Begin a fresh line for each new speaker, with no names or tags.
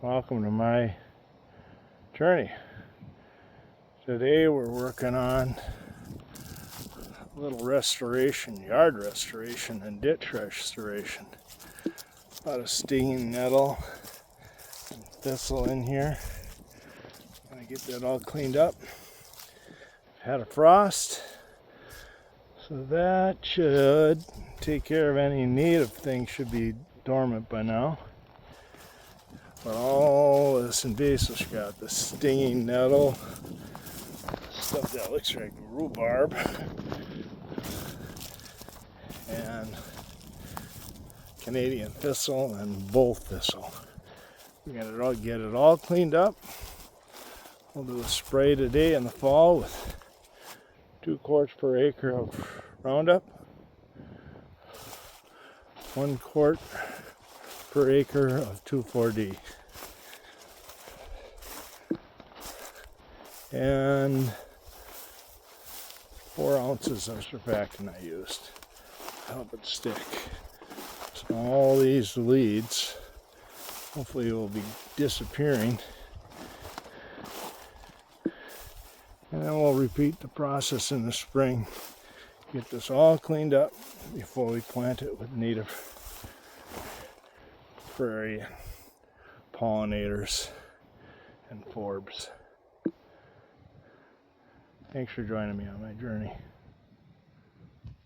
Welcome to my journey. Today we're working on a little restoration, yard restoration and ditch restoration. A lot of stinging nettle and thistle in here. Gonna get that all cleaned up. Had a frost, so that should take care of any native things. Should be dormant by now. But all this invasive got the stinging nettle, stuff that looks like rhubarb, and Canadian thistle and bull thistle. We gotta get it all cleaned up. We'll do a spray today in the fall with 2 quarts per acre of Roundup, 1 quart per acre of 2,4-D, and 4 ounces of surfactant I used to help it stick. So all these leads hopefully will be disappearing, and then we'll repeat the process in the spring. Get this all cleaned up before we plant it with native prairie pollinators and forbs. Thanks for joining me on my journey.